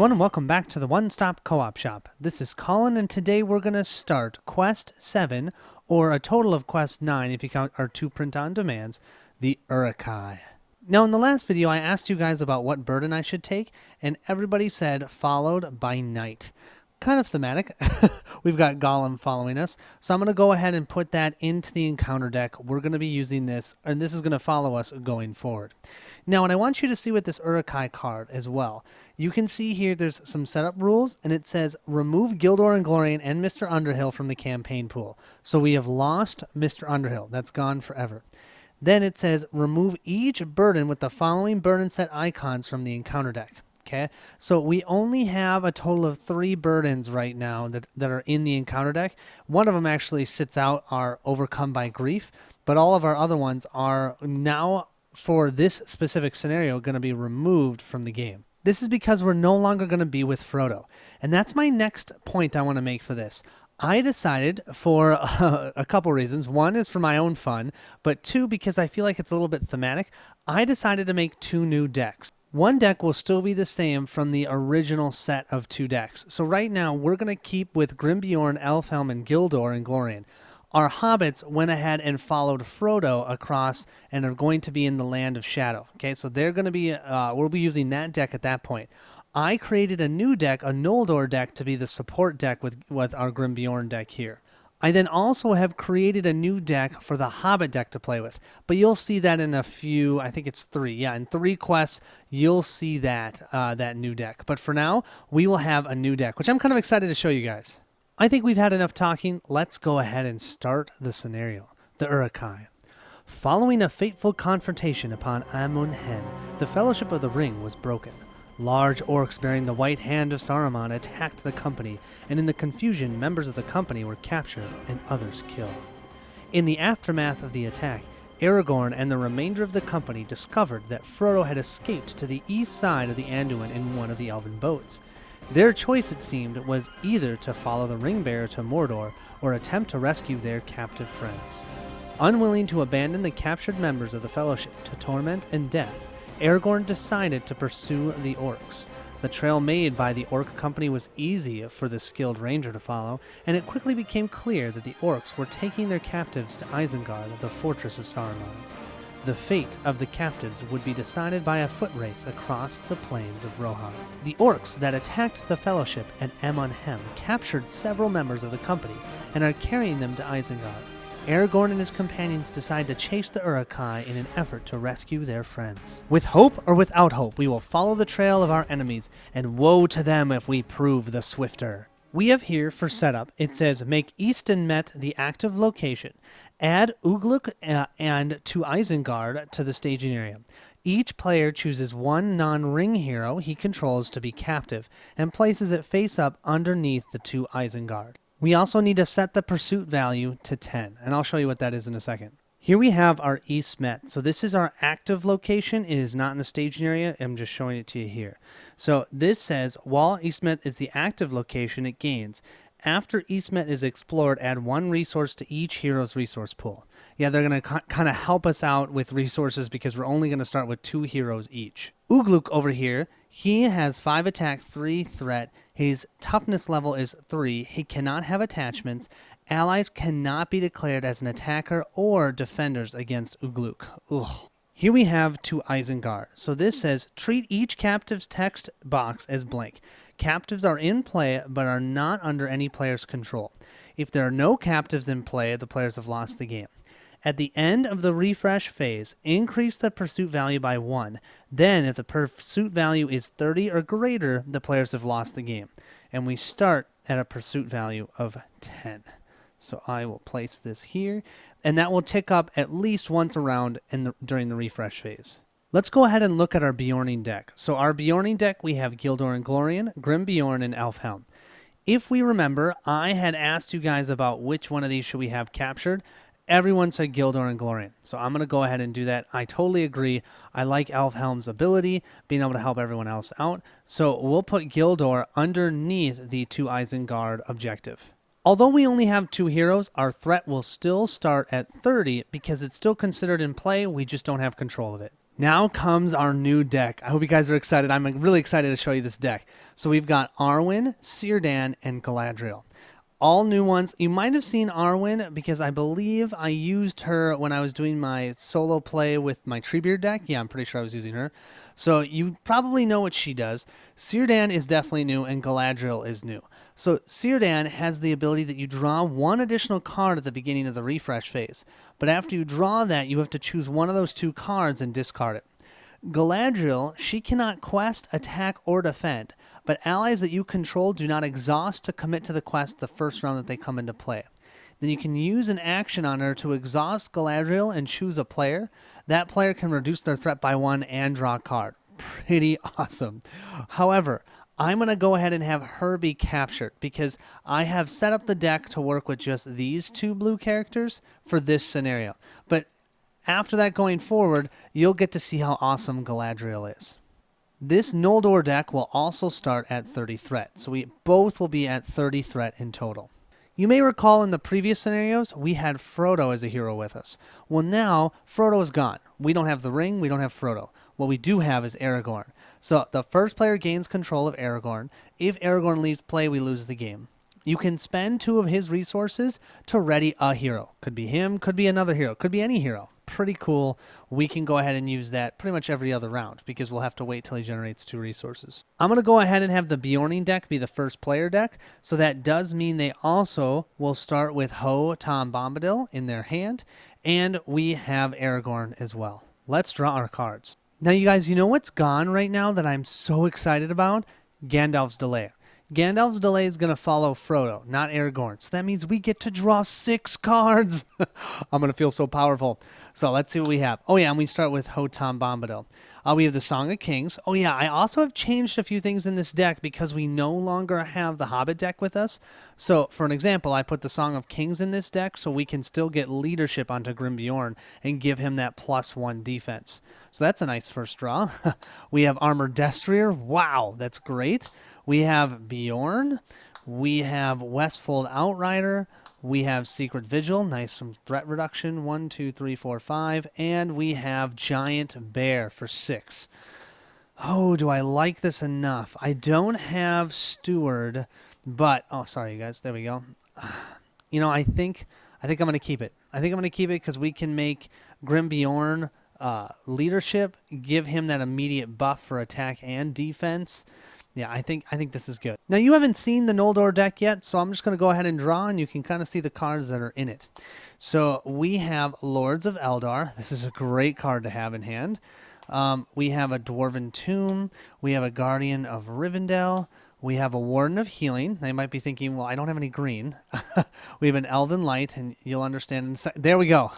everyone, and welcome back to the One Stop Co-op Shop. This is Colin, and today we're going to start Quest 7, or a total of Quest 9 if you count our 2 print-on demands, the Uruk-Hai. Now, in the last video, I asked you guys about what burden I should take, and everybody said followed by night. Kind of thematic. We've got Gollum following us, so I'm going to go ahead and put that into the encounter deck. We're going to be using this, and this is going to follow us going forward. Now, and I want you to see with this Uruk-Hai card as well. You can see here there's some setup rules, and it says remove Gildor and Glorian and Mr. Underhill from the campaign pool. So we have lost Mr. Underhill. That's gone forever. Then it says remove each burden with the following burden set icons from the encounter deck. Okay, so we only have a total of 3 burdens right now that are in the encounter deck. One of them actually sits out, are overcome by grief, but all of our other ones are now, for this specific scenario, going to be removed from the game. This is because we're no longer going to be with Frodo. And that's my next point I want to make for this. I decided for a couple reasons. One is for my own fun, but 2, because I feel like it's a little bit thematic, I decided to make 2 new decks. One deck will still be the same from the original set of 2 decks. So right now, we're going to keep with Grimbeorn, Elfhelm, and Gildor and Glorian. Our hobbits went ahead and followed Frodo across and are going to be in the Land of Shadow. Okay, so they're going to be, we'll be using that deck at that point. I created a new deck, a Noldor deck, to be the support deck with our Grimbeorn deck here. I then also have created a new deck for the Hobbit deck to play with, but you'll see that in a few, I think it's 3. Yeah, in 3 quests, you'll see that new deck. But for now, we will have a new deck, which I'm kind of excited to show you guys. I think we've had enough talking. Let's go ahead and start the scenario. The Uruk-Hai. Following a fateful confrontation upon Amun-Hen, the Fellowship of the Ring was broken. Large orcs bearing the white hand of Saruman attacked the company, and in the confusion, members of the company were captured and others killed. In the aftermath of the attack, Aragorn and the remainder of the company discovered that Frodo had escaped to the east side of the Anduin in one of the elven boats. Their choice, it seemed, was either to follow the ring-bearer to Mordor or attempt to rescue their captive friends. Unwilling to abandon the captured members of the Fellowship to torment and death, Aragorn decided to pursue the orcs. The trail made by the orc company was easy for the skilled ranger to follow, and it quickly became clear that the orcs were taking their captives to Isengard, the fortress of Saruman. The fate of the captives would be decided by a foot race across the plains of Rohan. The orcs that attacked the Fellowship at Amun-Hen captured several members of the company and are carrying them to Isengard. Aragorn and his companions decide to chase the Uruk-Hai in an effort to rescue their friends. With hope or without hope, we will follow the trail of our enemies, and woe to them if we prove the swifter. We have here, for setup, it says, make Eastonmet the active location. Add Ugluk and to Isengard to the staging area. Each player chooses one non-ring hero he controls to be captive, and places it face up underneath the 2 Isengard. We also need to set the pursuit value to 10, and I'll show you what that is in a second. Here we have our Eastmet. So this is our active location. It is not in the staging area. I'm just showing it to you here. So this says, while Eastmet is the active location, it gains. After Eastmet is explored, add 1 resource to each hero's resource pool. Yeah, they're going to kind of help us out with resources because we're only going to start with 2 heroes each. Ugluk over here, he has 5 attack, 3 threat. His toughness level is 3. He cannot have attachments. Allies cannot be declared as an attacker or defenders against Ugluk. Ugh. Here we have to Isengard. So this says, treat each captive's text box as blank. Captives are in play, but are not under any player's control. If there are no captives in play, the players have lost the game. At the end of the refresh phase, increase the pursuit value by 1. Then, if the pursuit value is 30 or greater, the players have lost the game. And we start at a pursuit value of 10. So I will place this here, and that will tick up at least once around during the refresh phase. Let's go ahead and look at our Beorning deck. So our Beorning deck, we have Gildor and Glorian, Grimbeorn, and Elfhelm. If we remember, I had asked you guys about which one of these should we have captured. Everyone said Gildor and Glorian, so I'm going to go ahead and do that. I totally agree. I like Elfhelm's ability, being able to help everyone else out. So we'll put Gildor underneath the 2 Isengard objective. Although we only have 2 heroes, our threat will still start at 30 because it's still considered in play, we just don't have control of it. Now comes our new deck. I hope you guys are excited. I'm really excited to show you this deck. So we've got Arwen, Círdan, and Galadriel. All new ones. You might have seen Arwen because I believe I used her when I was doing my solo play with my Treebeard deck. Yeah, I'm pretty sure I was using her. So you probably know what she does. Círdan is definitely new and Galadriel is new. So Círdan has the ability that you draw one additional card at the beginning of the refresh phase. But after you draw that, you have to choose one of those two cards and discard it. Galadriel, she cannot quest, attack, or defend, but allies that you control do not exhaust to commit to the quest the first round that they come into play. Then you can use an action on her to exhaust Galadriel and choose a player. That player can reduce their threat by 1 and draw a card. Pretty awesome. However, I'm going to go ahead and have her be captured because I have set up the deck to work with just these two blue characters for this scenario. But after that going forward, you'll get to see how awesome Galadriel is. This Noldor deck will also start at 30 threat, so we both will be at 30 threat in total. You may recall in the previous scenarios, we had Frodo as a hero with us. Well, now, Frodo is gone. We don't have the ring, we don't have Frodo. What we do have is Aragorn. So the first player gains control of Aragorn. If Aragorn leaves play, we lose the game. You can spend 2 of his resources to ready a hero. Could be him, could be another hero, could be any hero. Pretty cool. We can go ahead and use that pretty much every other round because we'll have to wait till he generates 2 resources. I'm going to go ahead and have the Bjorning deck be the first player deck. So that does mean they also will start with Ho, Tom Bombadil in their hand. And we have Aragorn as well. Let's draw our cards. Now, you guys, you know what's gone right now that I'm so excited about? Gandalf's Delay. Gandalf's Delay is going to follow Frodo, not Aragorn. So that means we get to draw 6 cards. I'm going to feel so powerful. So let's see what we have. Oh, yeah, and we start with Ho-Tom Bombadil. We have the Song of Kings. Oh, yeah, I also have changed a few things in this deck because we no longer have the Hobbit deck with us. So, for an example, I put the Song of Kings in this deck so we can still get leadership onto Grim-Bjorn and give him that +1 defense. So that's a nice first draw. We have Armored Destrier. Wow, that's great. We have Bjorn. We have Westfold Outrider. We have Secret Vigil. Nice from threat reduction. 1, 2, 3, 4, 5. And we have Giant Bear for 6. Oh, do I like this enough? I don't have Steward, but... Oh, sorry, you guys. There we go. You know, I think I'm going to keep it. I think I'm going to keep it because we can make Grim Bjorn leadership, give him that immediate buff for attack and defense. Yeah, I think this is good. Now, you haven't seen the Noldor deck yet, so I'm just going to go ahead and draw, and you can kind of see the cards that are in it. So we have Lords of Eldar. This is a great card to have in hand. We have a Dwarven Tomb. We have a Guardian of Rivendell. We have a Warden of Healing. They might be thinking, well, I don't have any green. We have an Elven Light, and you'll understand in a second. There we go.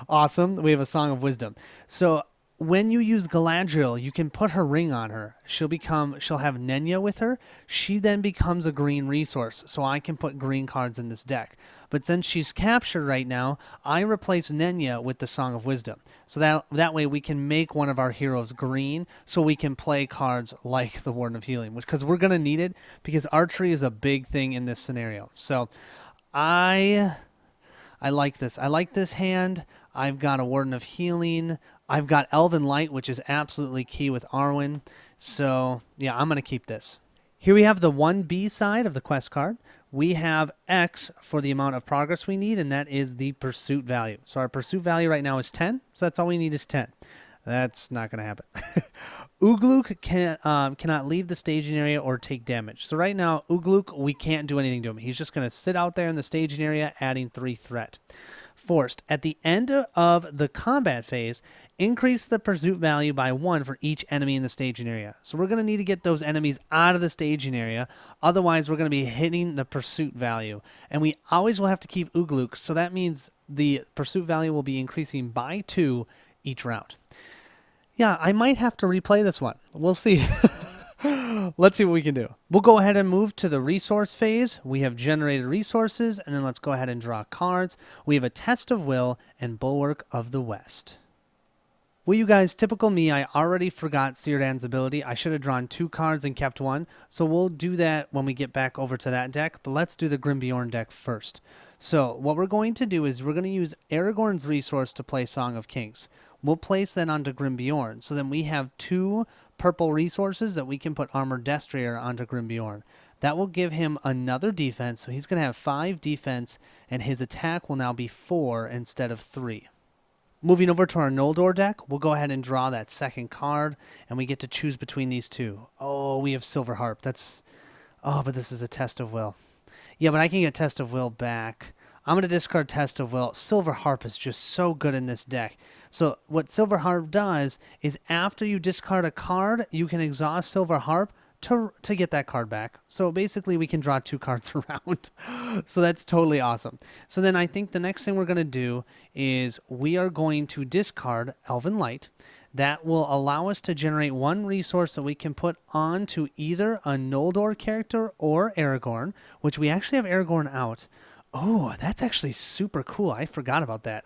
Awesome. We have a Song of Wisdom. So when you use Galadriel, you can put her ring on her. She'll have Nenya with her. She then becomes a green resource, so I can put green cards in this deck. But since she's captured right now, I replace Nenya with the Song of Wisdom. So that way we can make one of our heroes green, so we can play cards like the Warden of Healing, because we're going to need it, because archery is a big thing in this scenario. So I like this. I like this hand. I've got a Warden of Healing. I've got Elven Light, which is absolutely key with Arwen. So, yeah, I'm going to keep this. Here we have the 1B side of the quest card. We have X for the amount of progress we need, and that is the pursuit value. So our pursuit value right now is 10, so that's all we need is 10. That's not going to happen. Ugluk cannot leave the staging area or take damage. So right now, Ugluk, we can't do anything to him. He's just going to sit out there in the staging area, adding 3 threat. Forced. At the end of the combat phase, increase the pursuit value by 1 for each enemy in the staging area. So we're going to need to get those enemies out of the staging area. Otherwise, we're going to be hitting the pursuit value. And we always will have to keep Ugluk. So that means the pursuit value will be increasing by 2 each round. Yeah, I might have to replay this one. We'll see. Let's see what we can do. We'll go ahead and move to the resource phase. We have generated resources, and then let's go ahead and draw cards. We have a Test of Will and Bulwark of the West. Well, you guys, typical me, I already forgot Círdan's ability. I should have drawn 2 cards and kept 1. So we'll do that when we get back over to that deck. But let's do the Grimbjorn deck first. So what we're going to do is we're going to use Aragorn's resource to play Song of Kings. We'll place that onto Grimbjorn. So then we have 2 purple resources that we can put Armored Destrier onto Grimbjorn. That will give him another defense. So he's going to have 5 defense, and his attack will now be 4 instead of 3. Moving over to our Noldor deck, we'll go ahead and draw that second card, and we get to choose between these 2. Oh, we have Silver Harp. But this is a Test of Will. Yeah, but I can get Test of Will back. I'm going to discard Test of Will. Silver Harp is just so good in this deck. So what Silver Harp does is after you discard a card, you can exhaust Silver Harp to get that card back. So basically we can draw 2 cards around. So that's totally awesome. So then I think the next thing we're going to do is we are going to discard Elven Light. That will allow us to generate 1 resource that we can put onto either a Noldor character or Aragorn, which we actually have Aragorn out. Oh, that's actually super cool. I forgot about that.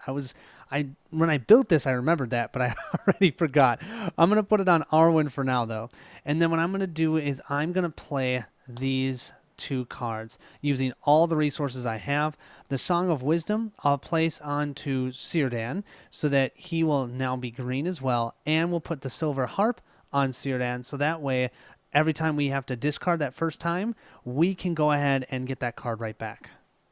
When I built this, I remembered that, but I already forgot. I'm going to put it on Arwen for now, though. And then what I'm going to do is I'm going to play these 2 cards using all the resources I have. The Song of Wisdom I'll place onto Círdan so that he will now be green as well. And we'll put the Silver Harp on Círdan so that way every time we have to discard that first time, we can go ahead and get that card right back.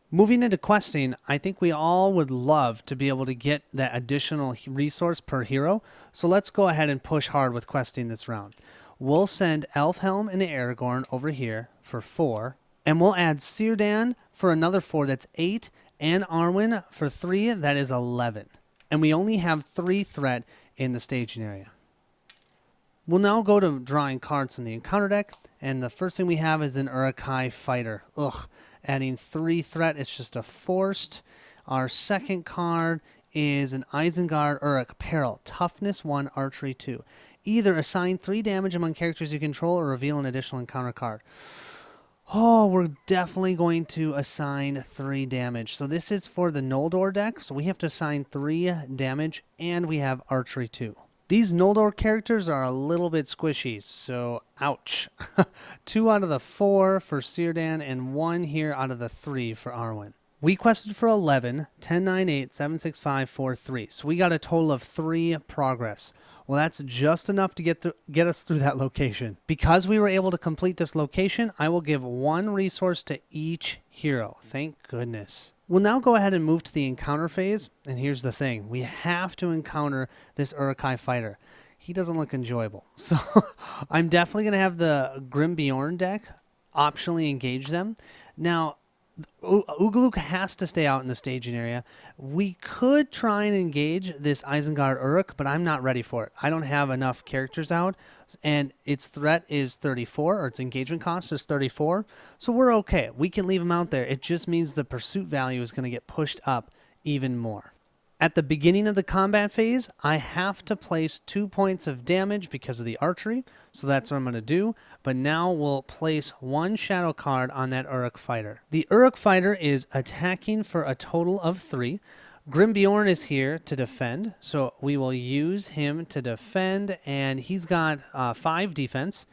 Moving into questing, I think we all would love to be able to get that additional resource per hero. So let's go ahead and push hard with questing this round. We'll send Elfhelm and Aragorn over here for 4. And we'll add Círdan for another 4, that's 8. And Arwen for 3, that is 11. And we only have 3 threat in the staging area. We'll now go to drawing cards from the encounter deck. And the first thing we have is an Uruk-Hai fighter. Adding 3 threat, it's just a forced. Our second card is an Isengard Uruk Peril, toughness 1, archery 2. Either assign 3 damage among characters you control or reveal an additional encounter card. Oh, we're definitely going to assign 3 damage. So this is for the Noldor deck, so we have to assign 3 damage, and we have archery 2. These Noldor characters are a little bit squishy, so ouch. 2 out of the 4 for Círdan and 1 here out of the 3 for Arwen. We quested for 11, 10, 9, 8, 7, 6, 5, 4, 3. So we got a total of 3 progress. Well, that's just enough to get us through that location. Because we were able to complete this location, I will give 1 resource to each hero. Thank goodness. We'll now go ahead and move to the encounter phase. And here's the thing. We have to encounter this Uruk-Hai fighter. He doesn't look enjoyable. So I'm definitely going to have the Grimbjorn deck optionally engage them. Now, Ugluk has to stay out in the staging area. We could try and engage this Isengard Uruk, but I'm not ready for it. I don't have enough characters out, and its threat is 34, or its engagement cost is 34, so we're okay. We can leave him out there. It just means the pursuit value is going to get pushed up even more. At the beginning of the combat phase, I have to place 2 points of damage because of the archery, so that's what I'm going to do. But now we'll place 1 shadow card on that Uruk fighter. The Uruk fighter is attacking for a total of 3. Grimbjorn is here to defend, so we will use him to defend, and he's got 5 defense.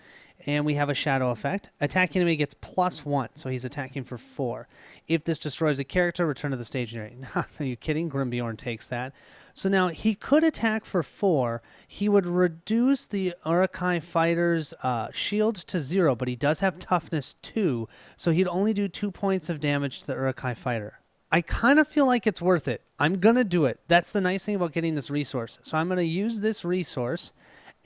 And we have a shadow effect. Attacking him, he gets +1, so he's attacking for 4. If this destroys a character, return to the staging area. Are you kidding? Grimbjorn takes that. So now he could attack for 4. He would reduce the Uruk-Hai fighter's shield to 0, but he does have toughness 2, so he'd only do 2 points of damage to the Uruk-Hai fighter. I kind of feel like it's worth it. I'm going to do it. That's the nice thing about getting this resource. So I'm going to use this resource.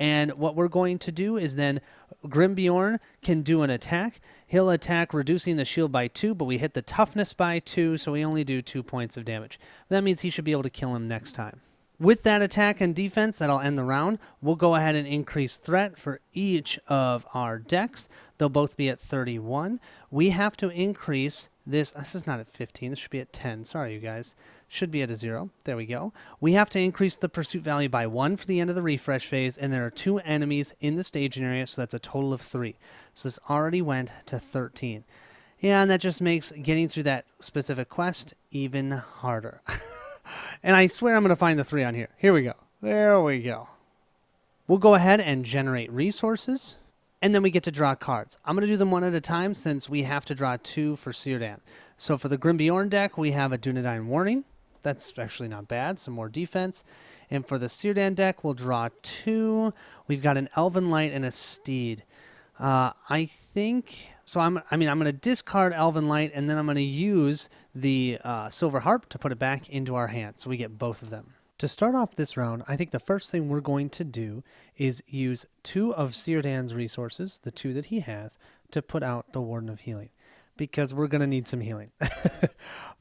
And what we're going to do is then Grimbjorn can do an attack. He'll attack reducing the shield by 2, but we hit the toughness by 2, so we only do 2 points of damage. That means he should be able to kill him next time. With that attack and defense, that'll end the round. We'll go ahead and increase threat for each of our decks. They'll both be at 31. We have to increase this. This is not at 15. This should be at 10. Sorry, you guys. Should be at a 0. There we go. We have to increase the pursuit value by 1 for the end of the refresh phase, and there are 2 enemies in the staging area, so that's a total of 3. So this already went to 13. Yeah, and that just makes getting through that specific quest even harder. And I swear I'm going to find the 3 on here. Here we go. There we go. We'll go ahead and generate resources, and then we get to draw cards. I'm going to do them one at a time since we have to draw 2 for Círdan. So for the Grimbjorn deck, we have a Dunedain Warning. That's actually not bad, some more defense. And for the Círdan deck, we'll draw 2. We've got an Elven Light and a Steed. I think, so I'm going to discard Elven Light, and then I'm going to use the Silver Harp to put it back into our hand, so we get both of them. To start off this round, I think the first thing we're going to do is use 2 of Círdan's resources, the 2 that he has, to put out the Warden of Healing, because we're going to need some healing,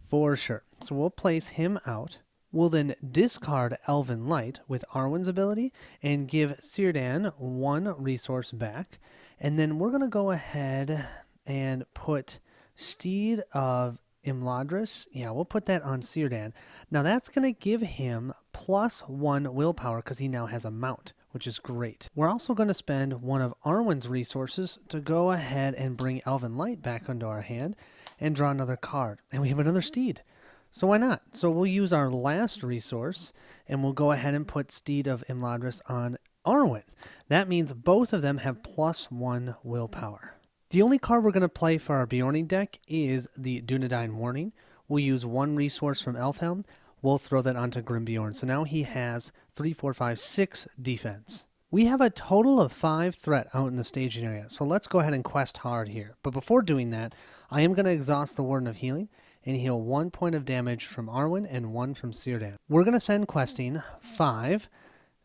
for sure. So we'll place him out. We'll then discard Elven Light with Arwen's ability and give Círdan 1 resource back. And then we're going to go ahead and put Steed of Imladris. Yeah, we'll put that on Círdan. Now that's going to give him +1 willpower because he now has a mount, which is great. We're also going to spend 1 of Arwen's resources to go ahead and bring Elven Light back into our hand and draw another card. And we have another Steed. So why not? So we'll use our last resource, and we'll go ahead and put Steed of Imladris on Arwen. That means both of them have +1 willpower. The only card we're going to play for our Bjorning deck is the Dunedain Warning. We'll use 1 resource from Elfhelm. We'll throw that onto Grimbjorn. So now he has 3, 4, 5, 6 defense. We have a total of 5 threat out in the staging area. So let's go ahead and quest hard here. But before doing that, I am going to exhaust the Warden of Healing and heal 1 point of damage from Arwen and 1 from Círdan. We're going to send questing 5,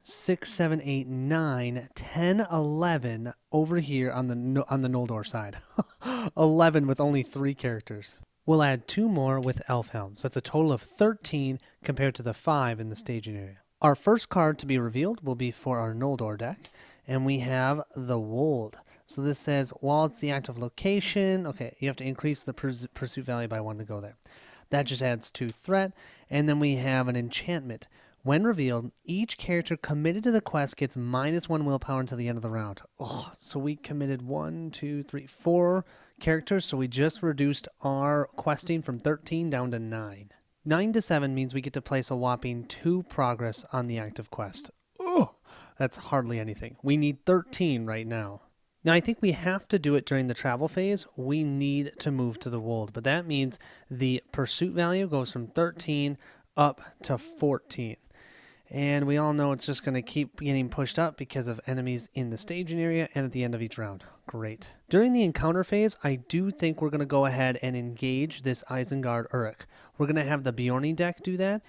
6, 7, 8, 9, 10, 11 over here on the Noldor side. 11 with only 3 characters. We'll add 2 more with Elfhelm, so that's a total of 13 compared to the 5 in the staging area. Our first card to be revealed will be for our Noldor deck, and we have the Wold. So this says, while it's the active location, okay, you have to increase the pursuit value by 1 to go there. That just adds 2 threat, and then we have an enchantment. When revealed, each character committed to the quest gets -1 willpower until the end of the round. Oh, so we committed 1, 2, 3, 4 characters, so we just reduced our questing from 13 down to 9. 9 to 7 means we get to place a whopping 2 progress on the active quest. Oh, that's hardly anything. We need 13 right now. Now, I think we have to do it during the travel phase. We need to move to the Wold, but that means the pursuit value goes from 13 up to 14. And we all know it's just going to keep getting pushed up because of enemies in the staging area and at the end of each round. Great. During the encounter phase, I do think we're going to go ahead and engage this Isengard Uruk. We're going to have the Bjorning deck do that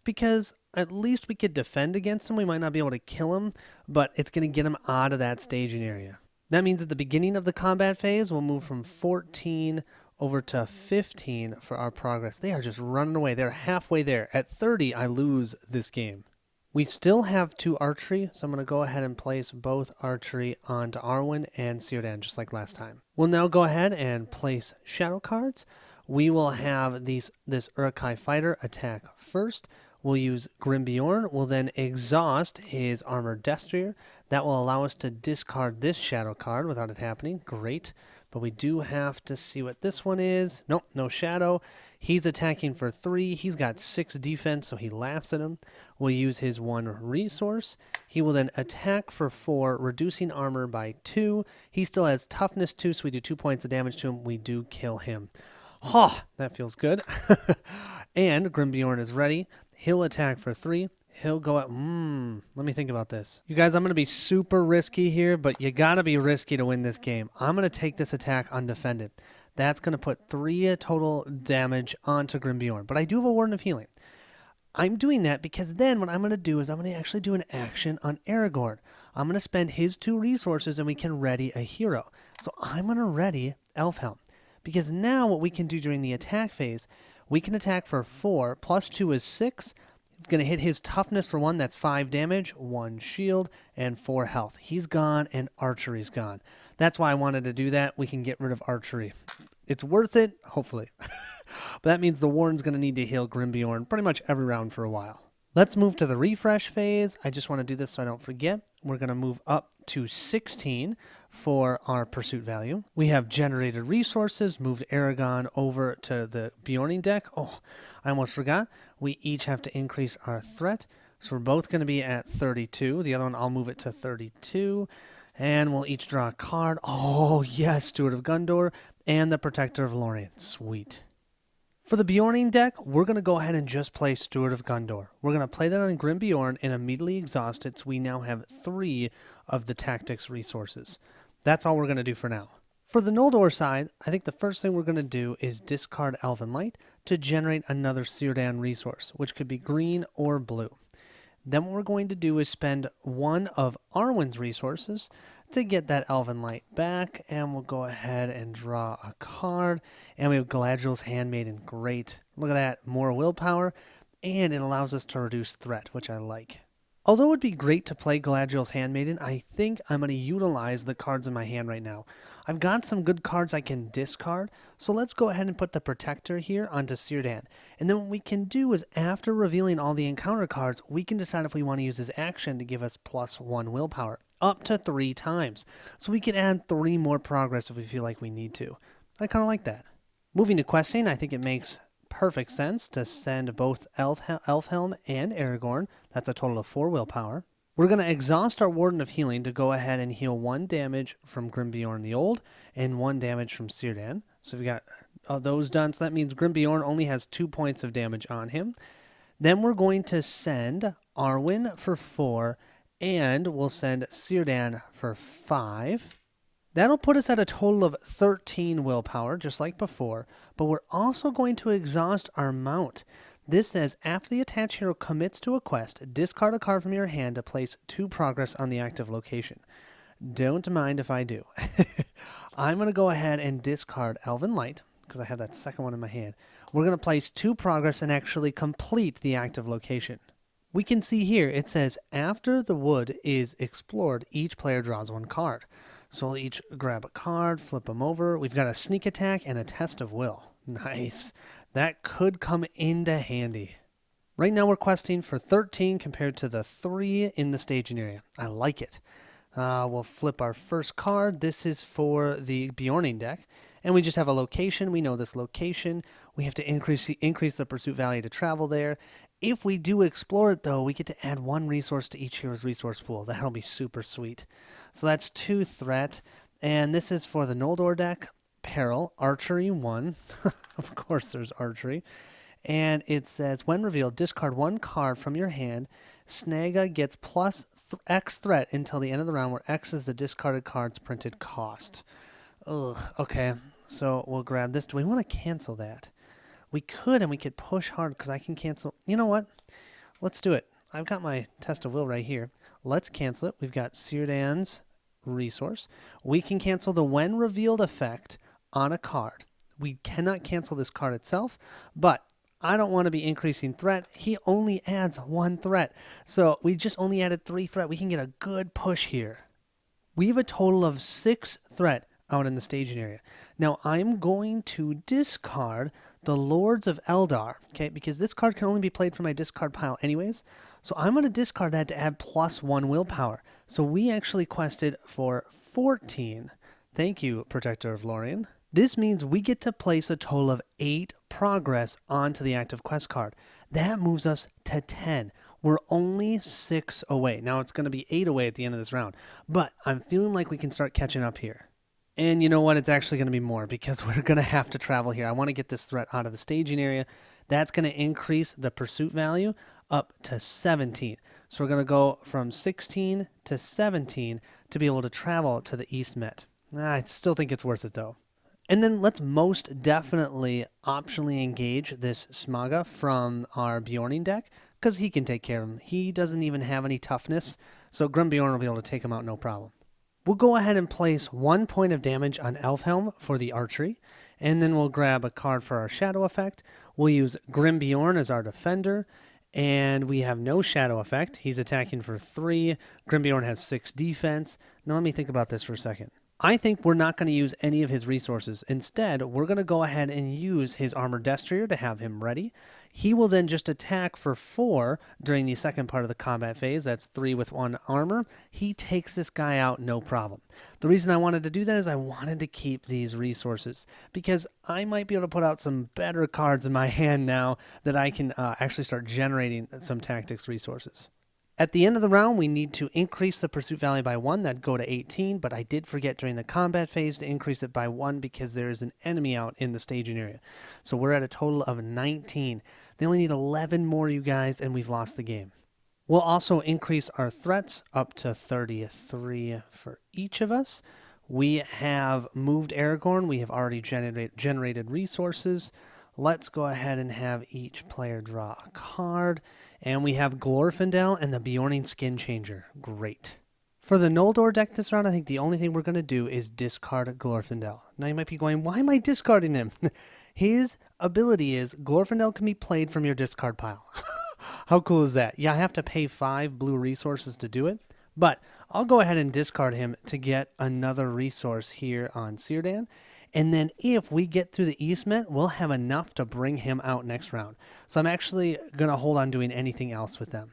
because at least we could defend against him. We might not be able to kill him, but it's going to get him out of that staging area. That means at the beginning of the combat phase, we'll move from 14 over to 15 for our progress. They are just running away. They're halfway there. At 30, I lose this game. We still have 2 archery, so I'm going to go ahead and place both archery onto Arwen and Círdan, just like last time. We'll now go ahead and place shadow cards. We will have this Uruk-Hai fighter attack first. We'll use Grimbjorn. We'll then exhaust his Armored Destrier. That will allow us to discard this shadow card without it happening. Great. But we do have to see what this one is. Nope, no shadow. He's attacking for 3. He's got 6 defense, so he laughs at him. We'll use his 1 resource. He will then attack for 4, reducing armor by 2. He still has toughness 2, so we do 2 points of damage to him. We do kill him. Oh, that feels good. And Grimbjorn is ready. He'll attack for 3. He'll go at, let me think about this. You guys, I'm going to be super risky here, but you got to be risky to win this game. I'm going to take this attack undefended. That's going to put 3 total damage onto Grimbjorn, but I do have a Warden of Healing. I'm doing that because then what I'm going to do is I'm going to actually do an action on Aragorn. I'm going to spend his 2 resources and we can ready a hero. So I'm going to ready Elfhelm. Because now what we can do during the attack phase, we can attack for 4, plus 2 is 6. It's going to hit his toughness for 1, that's 5 damage, 1 shield, and 4 health. He's gone, and archery's gone. That's why I wanted to do that. We can get rid of archery. It's worth it, hopefully. But that means the Warden's going to need to heal Grimbjorn pretty much every round for a while. Let's move to the refresh phase. I just want to do this so I don't forget. We're going to move up to 16 for our pursuit value. We have generated resources, moved Aragon over to the Bjorning deck. Oh, I almost forgot. We each have to increase our threat. So we're both going to be at 32. The other one, I'll move it to 32. And we'll each draw a card. Oh, yes, Steward of Gondor and the Protector of Lorien. Sweet. For the Bjorning deck, we're going to go ahead and just play Steward of Gondor. We're going to play that on Grim Bjorn and immediately exhaust it, so we now have 3 of the tactics resources. That's all we're going to do for now. For the Noldor side, I think the first thing we're going to do is discard Elven Light to generate another Círdan resource, which could be green or blue. Then what we're going to do is spend 1 of Arwen's resources to get that Elven Light back, and we'll go ahead and draw a card. And we have Galadriel's Handmaiden. Great. Look at that. More willpower, and it allows us to reduce threat, which I like. Although it would be great to play Galadriel's Handmaiden, I think I'm going to utilize the cards in my hand right now. I've got some good cards I can discard, so let's go ahead and put the Protector here onto Círdan. And then what we can do is, after revealing all the encounter cards, we can decide if we want to use his action to give us +1 willpower, up to 3 times. So we can add 3 more progress if we feel like we need to. I kind of like that. Moving to questing, I think it makes perfect sense to send both Elfhelm and Aragorn. That's a total of 4 willpower. We're going to exhaust our Warden of Healing to go ahead and heal 1 damage from Grimbjorn the Old and 1 damage from Círdan. So we've got those done. So that means Grimbjorn only has 2 points of damage on him. Then we're going to send Arwen for 4, and we'll send Círdan for 5. That'll put us at a total of 13 willpower, just like before, but we're also going to exhaust our mount. This says, after the attached hero commits to a quest, discard a card from your hand to place 2 progress on the active location. Don't mind if I do. I'm going to go ahead and discard Elven Light, because I have that second one in my hand. We're going to place 2 progress and actually complete the active location. We can see here, it says, after the wood is explored, each player draws 1 card. So we'll each grab a card, flip them over. We've got a sneak attack and a test of will. Nice. That could come into handy. Right now we're questing for 13 compared to the 3 in the staging area. I like it. We'll flip our first card. This is for the Bjorning deck. And we just have a location. We know this location. We have to increase the pursuit value to travel there. If we do explore it, though, we get to add 1 resource to each hero's resource pool. That'll be super sweet. So that's 2 threat. And this is for the Noldor deck. Peril, Archery 1. Of course there's Archery. And it says, when revealed, discard 1 card from your hand. Saga gets plus X threat until the end of the round, where X is the discarded card's printed cost. Ugh, okay. So we'll grab this. Do we want to cancel that? We could, and we could push hard, because I can cancel. You know what? Let's do it. I've got my test of will right here. Let's cancel it. We've got Círdan's resource. We can cancel the when revealed effect on a card. We cannot cancel this card itself, but I don't want to be increasing threat. He only adds 1 threat. So we just only added 3 threat. We can get a good push here. We have a total of 6 threat out in the staging area. Now I'm going to discard the Lords of Eldar, okay, because this card can only be played from my discard pile anyways. So I'm going to discard that to add +1 willpower. So we actually quested for 14. Thank you, Protector of Lorien. This means we get to place a total of 8 progress onto the active quest card. That moves us to 10. We're only 6 away. Now it's going to be 8 away at the end of this round, but I'm feeling like we can start catching up here. And you know what? It's actually going to be more, because we're going to have to travel here. I want to get this threat out of the staging area. That's going to increase the pursuit value up to 17. So we're going to go from 16 to 17 to be able to travel to the East Met. I still think it's worth it, though. And then let's most definitely optionally engage this Saga from our Bjorning deck, because he can take care of him. He doesn't even have any toughness, so Grimbjorn will be able to take him out no problem. We'll go ahead and place 1 point of damage on Elfhelm for the archery, and then we'll grab a card for our shadow effect. We'll use Grimbjorn as our defender, and we have no shadow effect. He's attacking for 3. Grimbjorn has 6 defense. Now let me think about this for a second. I think we're not going to use any of his resources. Instead, we're going to go ahead and use his Armored Destrier to have him ready. He will then just attack for 4 during the second part of the combat phase. That's 3 with 1 armor. He takes this guy out, no problem. The reason I wanted to do that is I wanted to keep these resources because I might be able to put out some better cards in my hand now that I can actually start generating some tactics resources. At the end of the round, we need to increase the pursuit value by 1. That'd go to 18, but I did forget during the combat phase to increase it by 1 because there is an enemy out in the staging area. So we're at a total of 19. They only need 11 more, you guys, and we've lost the game. We'll also increase our threats up to 33 for each of us. We have moved Aragorn. We have already generated resources. Let's go ahead and have each player draw a card. And we have Glorfindel and the Bjorning Skin Changer. Great. For the Noldor deck this round, I think the only thing we're going to do is discard Glorfindel. Now you might be going, why am I discarding him? His ability is Glorfindel can be played from your discard pile. How cool is that? Yeah, I have to pay 5 blue resources to do it. But I'll go ahead and discard him to get another resource here on Círdan. And then if we get through the Eastmet, we'll have enough to bring him out next round. So I'm actually going to hold on doing anything else with them.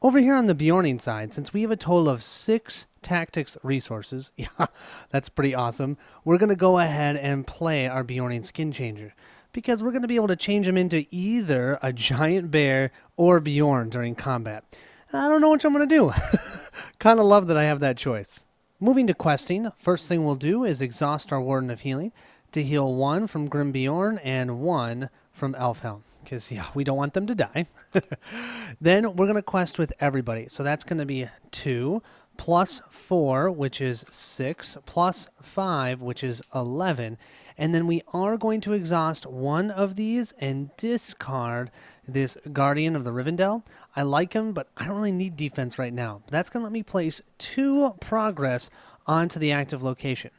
Over here on the Bjorning side, since we have a total of 6 tactics resources, yeah, that's pretty awesome, we're going to go ahead and play our Bjorning Skin Changer. Because we're going to be able to change him into either a giant bear or Bjorn during combat. I don't know which I'm going to do. Kind of love that I have that choice. Moving to questing, first thing we'll do is exhaust our Warden of Healing to heal 1 from Grim Bjorn and 1 from Elfhelm, because yeah, we don't want them to die. Then we're going to quest with everybody, so that's going to be 2 plus 4, which is 6, plus 5, which is 11, and then we are going to exhaust one of these and discard this Guardian of the Rivendell. I like him, but I don't really need defense right now. That's going to let me place 2 progress onto the active location.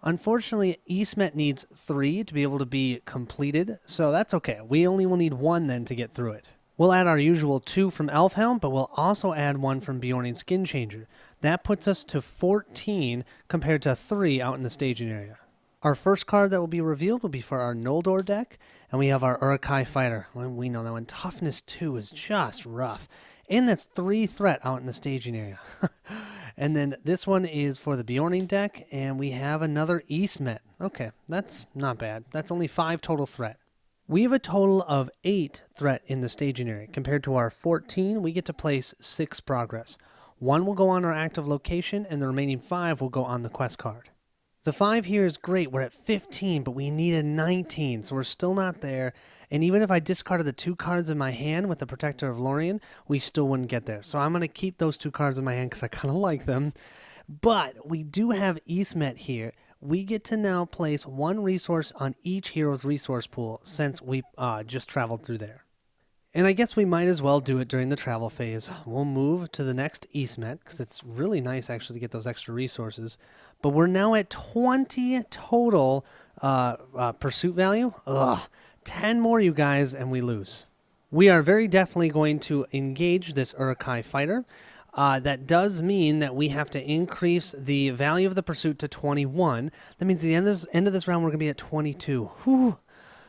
Unfortunately, Eastmet needs 3 to be able to be completed, so that's okay. We only will need 1 then to get through it. We'll add our usual 2 from Elfhelm, but we'll also add 1 from Bjorning Skin Changer. That puts us to 14 compared to 3 out in the staging area. Our first card that will be revealed will be for our Noldor deck, and we have our Uruk-Hai Fighter. Well, we know that one. Toughness 2 is just rough. And that's 3 threat out in the staging area. And then this one is for the Bjorning deck, and we have another Eastmet. Okay, that's not bad. That's only 5 total threat. We have a total of 8 threat in the staging area. Compared to our 14, we get to place 6 progress. 1 will go on our active location, and the remaining 5 will go on the quest card. The 5 here is great. We're at 15, but we needed 19, so we're still not there. And even if I discarded the 2 cards in my hand with the Protector of Lorien, we still wouldn't get there. So I'm going to keep those 2 cards in my hand because I kind of like them. But we do have Eastmet here. We get to now place 1 resource on each hero's resource pool since we just traveled through there. And I guess we might as well do it during the travel phase. We'll move to the next Eastmet, because it's really nice actually to get those extra resources. But we're now at 20 total pursuit value. 10 more, you guys, and we lose. We are very definitely going to engage this Uruk-Hai Fighter. That does mean that we have to increase the value of the pursuit to 21. That means at the end of this round, we're going to be at 22. Whew.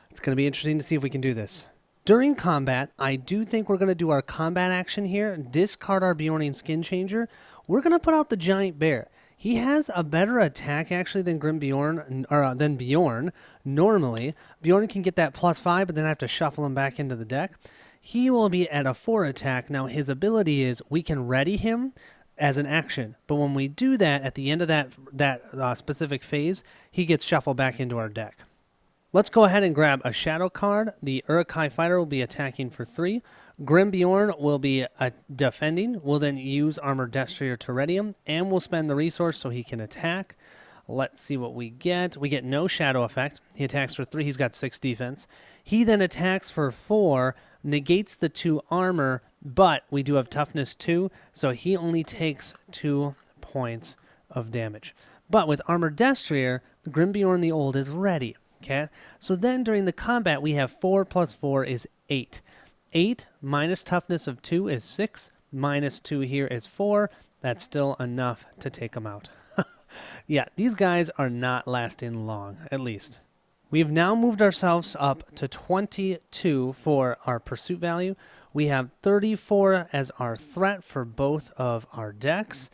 It's going to be interesting to see if we can do this. During combat, I do think we're going to do our combat action here, discard our Bjorning Skin Changer. We're going to put out the Giant Bear. He has a better attack, actually, than than Bjorn. Normally, Bjorn can get that +5, but then I have to shuffle him back into the deck. He will be at a 4 attack. Now, his ability is we can ready him as an action, but when we do that, at the end of that specific phase, he gets shuffled back into our deck. Let's go ahead and grab a shadow card. The Uruk-Hai Fighter will be attacking for 3. Grim Bjorn will be defending. We'll then use Armored Destrier to ready him, and we'll spend the resource so he can attack. Let's see what we get. We get no shadow effect. He attacks for 3. He's got 6 defense. He then attacks for 4, negates the 2 armor, but we do have toughness 2, so he only takes 2 points of damage. But with Armored Destrier, Grim Bjorn the Old is ready. Okay, so then during the combat, we have 4 plus 4 is 8. 8 minus toughness of 2 is 6. Minus 2 here is 4. That's still enough to take him out. Yeah, these guys are not lasting long, at least. We have now moved ourselves up to 22 for our pursuit value. We have 34 as our threat for both of our decks.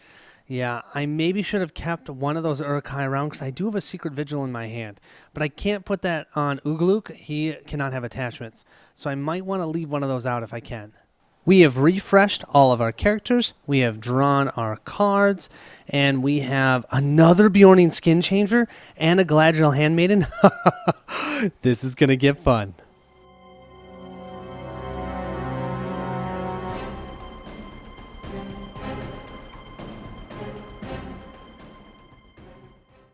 Yeah, I maybe should have kept one of those Uruk-Hai around because I do have a Secret Vigil in my hand. But I can't put that on Ugaluk. He cannot have attachments. So I might want to leave one of those out if I can. We have refreshed all of our characters. We have drawn our cards. And we have another Bjorning Skin Changer and a Galadriel Handmaiden. This is going to get fun.